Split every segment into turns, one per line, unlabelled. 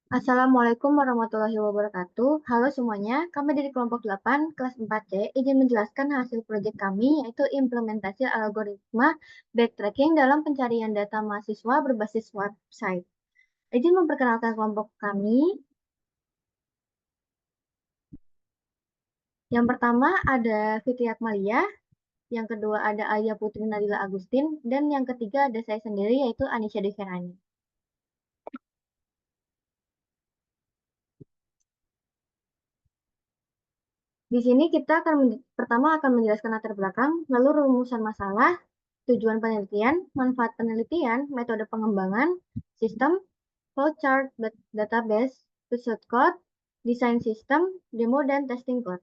Assalamualaikum warahmatullahi wabarakatuh. Halo semuanya, kami dari kelompok 8 kelas 4C izin menjelaskan hasil proyek kami yaitu implementasi algoritma backtracking dalam pencarian data mahasiswa berbasis website. Izin memperkenalkan kelompok kami. Yang pertama ada Fitri Akmalia, yang kedua ada Alia Putri Nadila Agustin, dan yang ketiga ada saya sendiri yaitu Anisha Deverani. Di sini kita pertama akan menjelaskan latar belakang, lalu rumusan masalah, tujuan penelitian, manfaat penelitian, metode pengembangan, sistem, flowchart, database, result code, desain sistem, demo, dan testing code.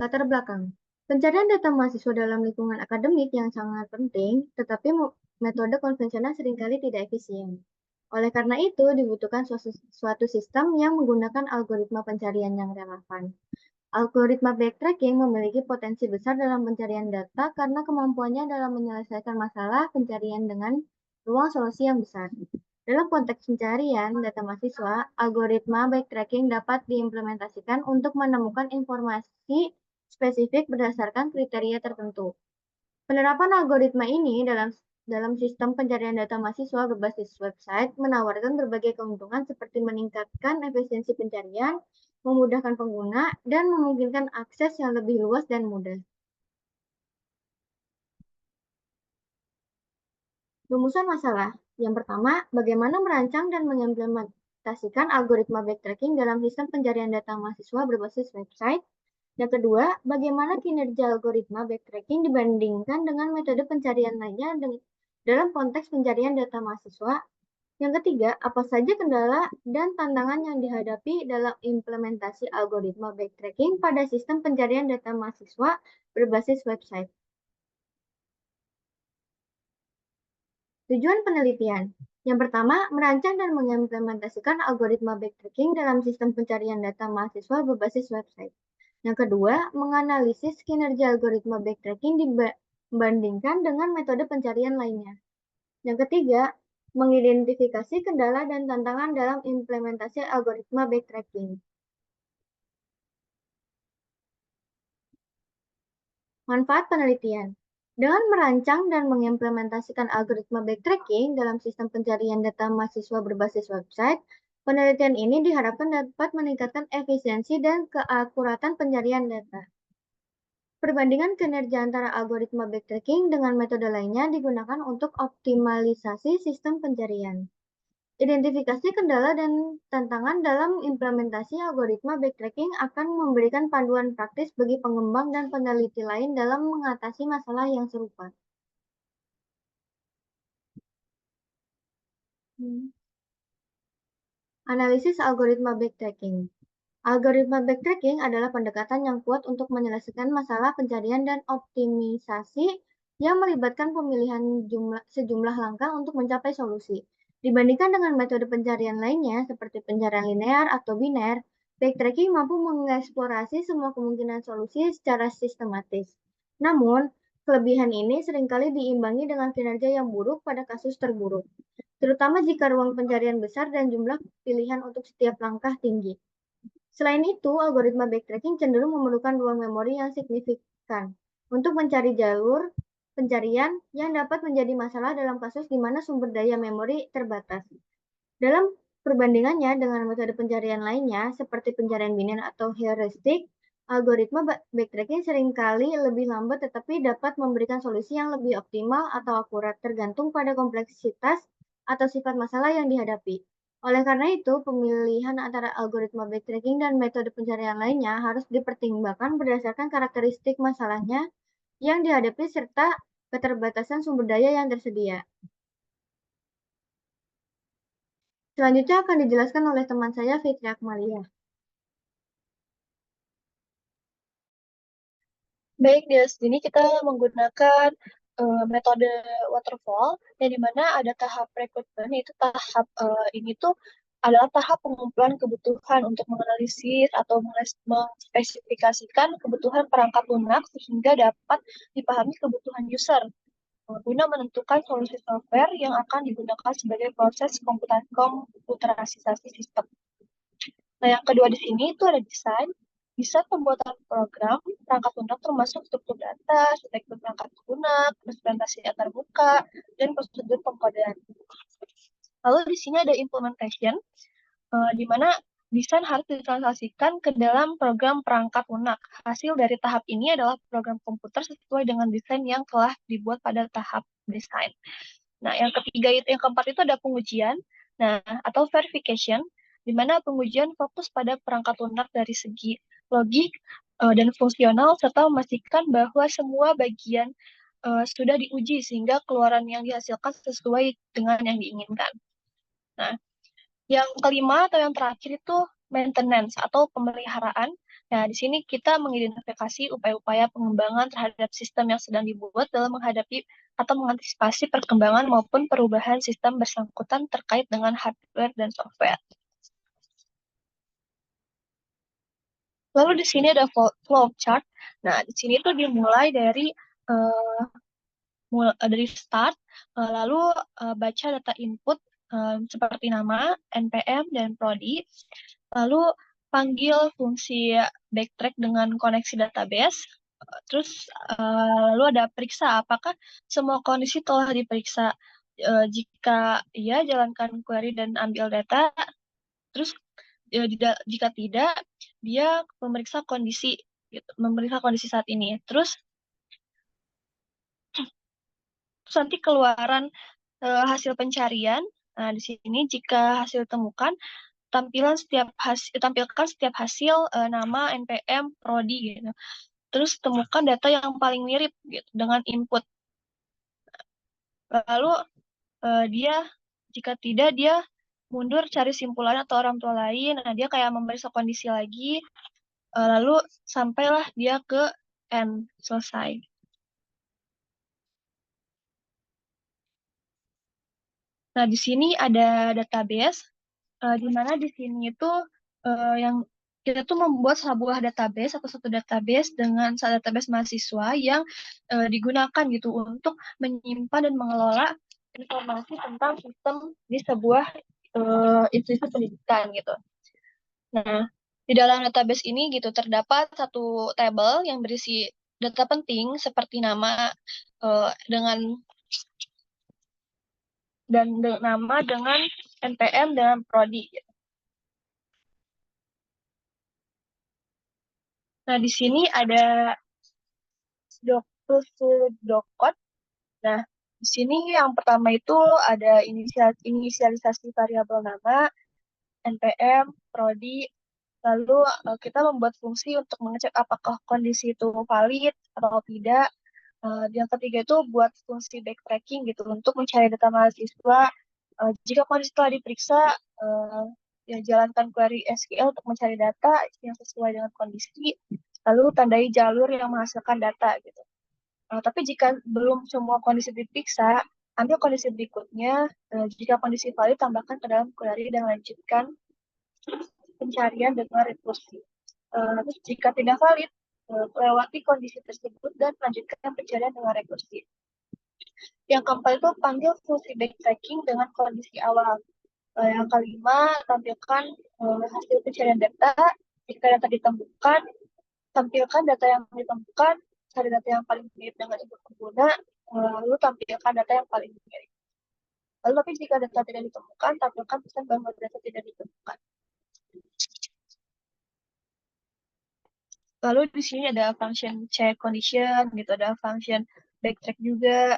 Latar belakang. Pencarian data mahasiswa dalam lingkungan akademik yang sangat penting, tetapi metode konvensional seringkali tidak efisien. Oleh karena itu, dibutuhkan suatu sistem yang menggunakan algoritma pencarian yang relevan. Algoritma backtracking memiliki potensi besar dalam pencarian data karena kemampuannya dalam menyelesaikan masalah pencarian dengan ruang solusi yang besar. Dalam konteks pencarian data mahasiswa, algoritma backtracking dapat diimplementasikan untuk menemukan informasi spesifik berdasarkan kriteria tertentu. Penerapan algoritma ini dalam sistem pencarian data mahasiswa berbasis website menawarkan berbagai keuntungan seperti meningkatkan efisiensi pencarian, memudahkan pengguna, dan memungkinkan akses yang lebih luas dan mudah. Rumusan masalah. Yang pertama, bagaimana merancang dan mengimplementasikan algoritma backtracking dalam sistem pencarian data mahasiswa berbasis website. Yang kedua, bagaimana kinerja algoritma backtracking dibandingkan dengan metode pencarian lainnya dalam konteks pencarian data mahasiswa. Yang ketiga, apa saja kendala dan tantangan yang dihadapi dalam implementasi algoritma backtracking pada sistem pencarian data mahasiswa berbasis website. Tujuan penelitian. Yang pertama, merancang dan mengimplementasikan algoritma backtracking dalam sistem pencarian data mahasiswa berbasis website. Yang kedua, menganalisis kinerja algoritma backtracking dibandingkan dengan metode pencarian lainnya. Yang ketiga, mengidentifikasi kendala dan tantangan dalam implementasi algoritma backtracking. Manfaat penelitian. Dengan merancang dan mengimplementasikan algoritma backtracking dalam sistem pencarian data mahasiswa berbasis website, penelitian ini diharapkan dapat meningkatkan efisiensi dan keakuratan pencarian data. Perbandingan kinerja antara algoritma backtracking dengan metode lainnya digunakan untuk optimalisasi sistem pencarian. Identifikasi kendala dan tantangan dalam implementasi algoritma backtracking akan memberikan panduan praktis bagi pengembang dan peneliti lain dalam mengatasi masalah yang serupa. Analisis algoritma backtracking. Algoritma backtracking adalah pendekatan yang kuat untuk menyelesaikan masalah pencarian dan optimisasi yang melibatkan pemilihan sejumlah langkah untuk mencapai solusi. Dibandingkan dengan metode pencarian lainnya seperti pencarian linear atau biner, backtracking mampu mengeksplorasi semua kemungkinan solusi secara sistematis. Namun, kelebihan ini seringkali diimbangi dengan kinerja yang buruk pada kasus terburuk, terutama jika ruang pencarian besar dan jumlah pilihan untuk setiap langkah tinggi. Selain itu, algoritma backtracking cenderung memerlukan ruang memori yang signifikan untuk mencari jalur pencarian yang dapat menjadi masalah dalam kasus di mana sumber daya memori terbatas. Dalam perbandingannya dengan metode pencarian lainnya, seperti pencarian biner atau heuristik, algoritma backtracking seringkali lebih lambat tetapi dapat memberikan solusi yang lebih optimal atau akurat tergantung pada kompleksitas atau sifat masalah yang dihadapi. Oleh karena itu, pemilihan antara algoritma backtracking dan metode pencarian lainnya harus dipertimbangkan berdasarkan karakteristik masalahnya yang dihadapi serta keterbatasan sumber daya yang tersedia. Selanjutnya akan dijelaskan oleh teman saya, Fitri Akmalia.
Baik, di sini kita menggunakan metode waterfall, yang dimana ada tahap rekrutmen, yaitu tahap ini tuh adalah tahap pengumpulan kebutuhan untuk menganalisis atau mengspesifikasikan kebutuhan perangkat lunak sehingga dapat dipahami kebutuhan user. guna menentukan solusi software yang akan digunakan sebagai proses komputerisasi sistem. Nah, yang kedua di sini itu ada desain. Desain pembuatan program perangkat lunak termasuk struktur data, struktur perangkat lunak, presentasi antar muka, dan prosedur pengkodean. Lalu di sini ada implementation, di mana desain harus ditranslasikan ke dalam program perangkat lunak. Hasil dari tahap ini adalah program komputer sesuai dengan desain yang telah dibuat pada tahap desain. Nah, yang ketiga itu, yang keempat itu ada pengujian, nah atau verification, di mana pengujian fokus pada perangkat lunak dari segi logik dan fungsional serta memastikan bahwa semua bagian sudah diuji sehingga keluaran yang dihasilkan sesuai dengan yang diinginkan. Nah, yang kelima atau yang terakhir itu maintenance atau pemeliharaan. Nah, di sini kita mengidentifikasi upaya-upaya pengembangan terhadap sistem yang sedang dibuat dalam menghadapi atau mengantisipasi perkembangan maupun perubahan sistem bersangkutan terkait dengan hardware dan software. Lalu di sini ada flow chart. Nah, di sini tuh dimulai uh, dari start, lalu baca data input seperti nama, NPM, dan prodi, lalu panggil fungsi backtrack dengan koneksi database, terus lalu ada periksa apakah semua kondisi telah diperiksa. Jika iya, jalankan query dan ambil data, terus jika tidak, dia memeriksa kondisi, gitu, memeriksa kondisi saat ini. Terus nanti keluaran hasil pencarian. Nah, di sini jika hasil ditemukan, tampilkan setiap hasil nama, NPM, prodi gitu. Terus temukan data yang paling mirip gitu dengan input. Lalu dia jika tidak dia mundur cari simpulan atau orang tua lain. Nah, dia kayak memeriksa kondisi lagi. Lalu sampailah dia ke end, selesai. Nah, di sini ada database, di mana di sini itu yang kita tuh membuat sebuah database atau satu database dengan satu database mahasiswa yang digunakan gitu untuk menyimpan dan mengelola informasi tentang sistem di sebuah institusi pendidikan gitu. Nah, di dalam database ini gitu terdapat satu tabel yang berisi data penting seperti nama dengan nama dengan NPM dan prodi. Nah, di sini ada dokot. Nah, di sini yang pertama itu ada inisialisasi variabel nama, NPM, prodi. Lalu kita membuat fungsi untuk mengecek apakah kondisi itu valid atau tidak. Yang ketiga itu buat fungsi backtracking gitu untuk mencari data mahasiswa. Jika kondisi telah diperiksa, ya jalankan query SQL untuk mencari data yang sesuai dengan kondisi, lalu tandai jalur yang menghasilkan data gitu. Tapi jika belum semua kondisi diperiksa, ambil kondisi berikutnya. Jika kondisi valid, tambahkan ke dalam query dan lanjutkan pencarian dengan rekursi. Terus jika tidak valid, lewati kondisi tersebut dan lanjutkan pencarian dengan rekursi. Yang keempat itu panggil fungsi backtracking dengan kondisi awal. Yang kelima, tampilkan hasil pencarian data. Jika data ditemukan, tampilkan data yang ditemukan, cari data yang paling mirip dengan input pengguna, lalu tampilkan data yang paling mirip. Lalu tapi jika data tidak ditemukan, tampilkan pesan bahwa data tidak ditemukan. Lalu di sini ada function check condition, gitu, ada function backtrack juga.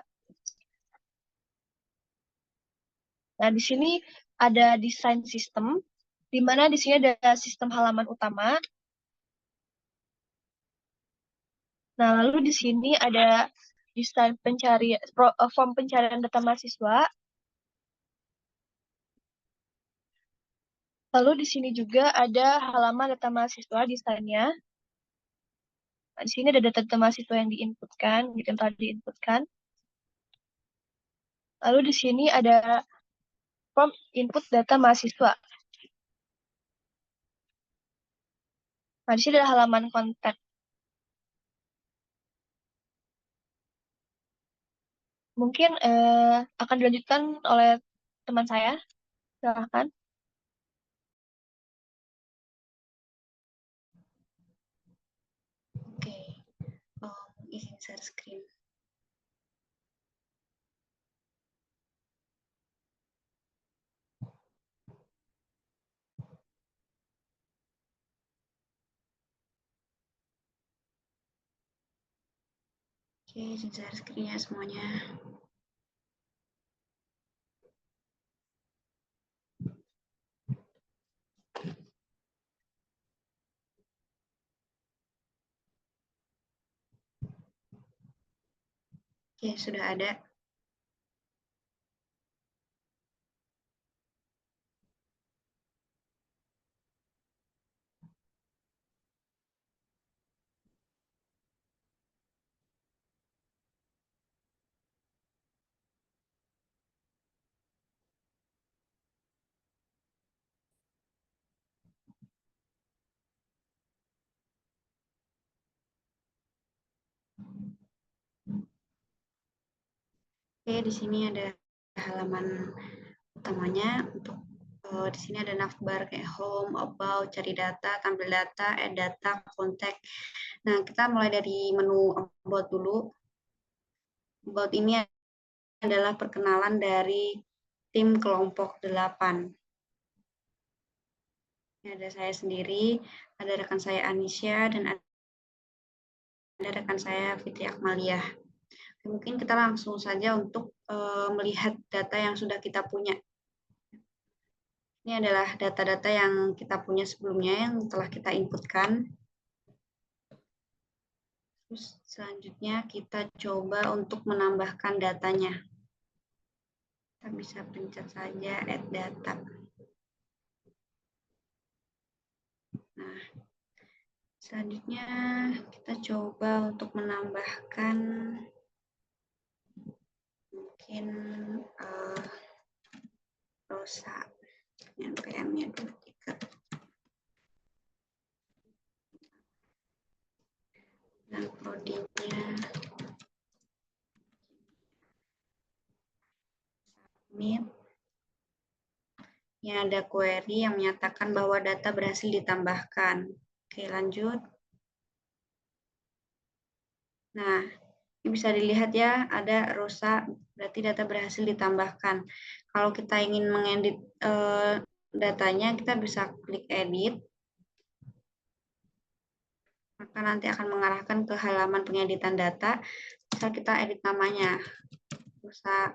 Nah, di sini ada desain sistem, di mana di sini ada sistem halaman utama. Nah, lalu di sini ada desain form pencarian data mahasiswa. Lalu di sini juga ada halaman data mahasiswa desainnya. Nah, di sini ada data mahasiswa yang diinputkan, gitu, yang telah diinputkan. Lalu di sini ada form input data mahasiswa. Nah, di sini ada halaman kontak. Mungkin akan dilanjutkan oleh teman saya. Silahkan.
Oke, izin share screen. Oke, izin share screen ya semuanya. Oke, sudah ada. Oke, di sini ada halaman utamanya. Untuk di sini ada navbar kayak home, about, cari data, tampil data, add data, kontak. Nah, kita mulai dari menu about dulu. About ini adalah perkenalan dari tim kelompok 8. Ini ada saya sendiri, ada rekan saya Anisya, dan ada rekan saya Fitri Akmaliah. Mungkin kita langsung saja untuk melihat data yang sudah kita punya. Ini adalah data-data yang kita punya sebelumnya yang telah kita inputkan. Terus selanjutnya kita coba untuk menambahkan datanya. Kita bisa pencet saja add data. Nah, selanjutnya kita coba untuk menambahkan mungkin Rosa yang PM-nya 23. Dan prodinya submit. Ini ada query yang menyatakan bahwa data berhasil ditambahkan. Oke, lanjut. Nah, ini bisa dilihat ya, ada Rosa, berarti data berhasil ditambahkan. Kalau kita ingin mengedit datanya, kita bisa klik edit. Maka nanti akan mengarahkan ke halaman pengeditan data. Bisa kita edit namanya. Rosa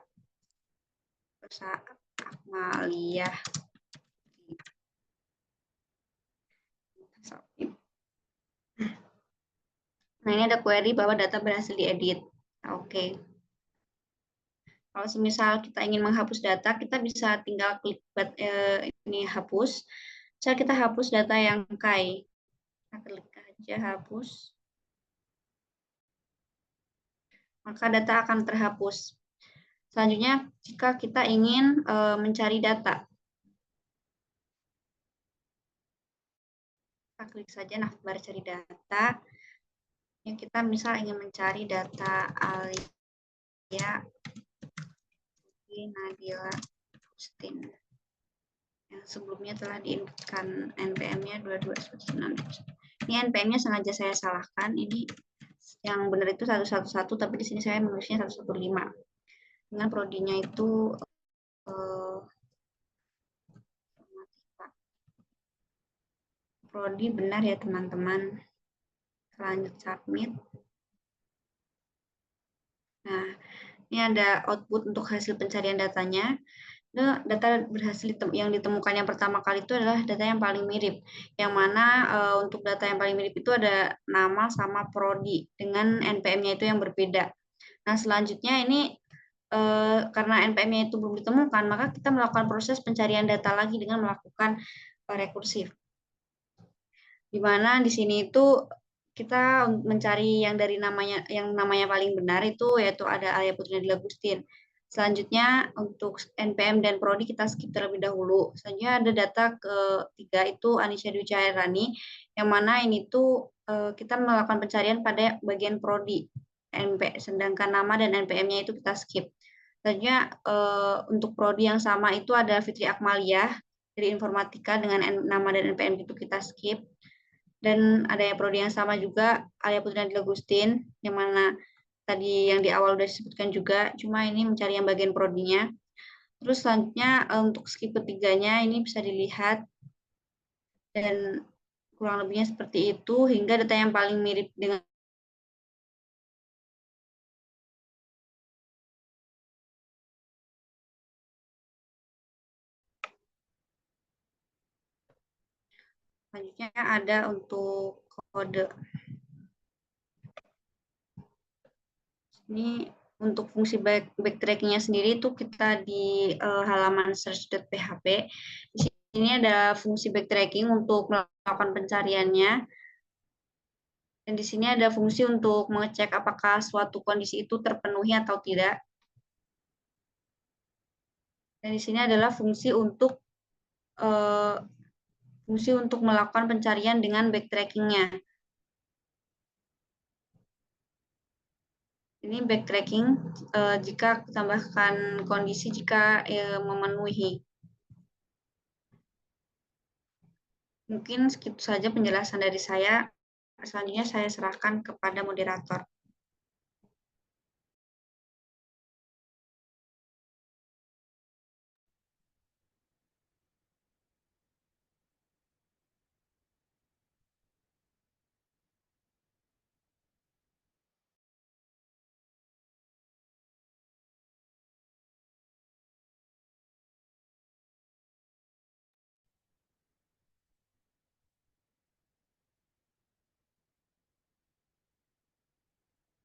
Akmaliah. Nah, ini ada query bahwa data berhasil diedit. Oke. Kalau semisal kita ingin menghapus data, kita bisa tinggal klik ini hapus. Misal kita hapus data yang kai. Kita klik aja hapus. Maka data akan terhapus. Selanjutnya, jika kita ingin mencari data, kita klik saja navbar cari data. Yang kita misal ingin mencari data Alia Nadila Agustin yang sebelumnya telah diinputkan NPM-nya 2296. Ini NPM-nya sengaja saya salahkan. Ini yang benar itu 111, tapi di sini saya menulisnya 115. Dengan prodinya itu prodi benar ya teman-teman. Lanjut submit. Nah, ini ada output untuk hasil pencarian datanya. Data berhasil yang ditemukan yang pertama kali itu adalah data yang paling mirip. Yang mana untuk data yang paling mirip itu ada nama sama prodi dengan NPM-nya itu yang berbeda. Nah, selanjutnya ini karena NPM-nya itu belum ditemukan, maka kita melakukan proses pencarian data lagi dengan melakukan rekursif. Di mana di sini itu kita mencari yang dari namanya paling benar itu yaitu ada Alia Putri Nadila Agustin. Selanjutnya untuk NPM dan prodi kita skip terlebih dahulu. Selanjutnya ada data ketiga itu Anisya Dwi Cahairani yang mana ini tuh kita melakukan pencarian pada bagian prodi. sedangkan nama dan NPM-nya itu kita skip. Selanjutnya untuk prodi yang sama itu ada Fitri Akmaliah dari Informatika dengan nama dan NPM itu kita skip. Dan ada yang prodi yang sama juga Alia Putri Nadila Gustin, yang mana tadi yang di awal udah disebutkan juga, cuma ini mencari yang bagian prodinya. Terus selanjutnya untuk skip ketiganya ini bisa dilihat dan kurang lebihnya seperti itu hingga data yang paling mirip dengan selanjutnya ada untuk kode. Ini untuk fungsi backtrackingnya sendiri itu kita di halaman search.php. Di sini ada fungsi backtracking untuk melakukan pencariannya. Dan di sini ada fungsi untuk mengecek apakah suatu kondisi itu terpenuhi atau tidak. Dan di sini adalah fungsi untuk melakukan pencarian dengan backtracking-nya. Ini backtracking jika tambahkan kondisi jika memenuhi. Mungkin segitu saja penjelasan dari saya. Selanjutnya saya serahkan kepada moderator.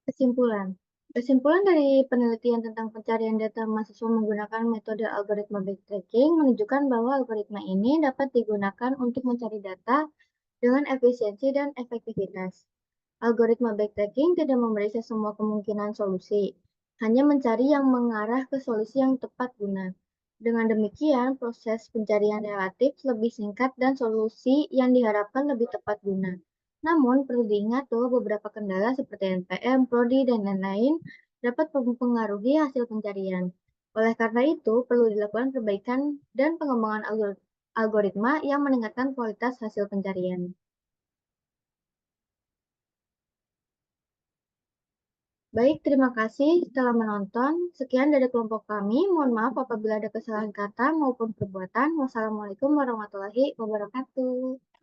Kesimpulan. Kesimpulan dari penelitian tentang pencarian data mahasiswa menggunakan metode algoritma backtracking menunjukkan bahwa algoritma ini dapat digunakan untuk mencari data dengan efisiensi dan efektivitas. Algoritma backtracking tidak memeriksa semua kemungkinan solusi, hanya mencari yang mengarah ke solusi yang tepat guna. Dengan demikian, proses pencarian relatif lebih singkat dan solusi yang diharapkan lebih tepat guna. Namun, perlu diingat bahwa beberapa kendala seperti NPM, prodi, dan lain-lain dapat mempengaruhi hasil pencarian. Oleh karena itu, perlu dilakukan perbaikan dan pengembangan algoritma yang meningkatkan kualitas hasil pencarian. Baik, terima kasih telah menonton. Sekian dari kelompok kami. Mohon maaf apabila ada kesalahan kata maupun perbuatan. Wassalamualaikum warahmatullahi wabarakatuh.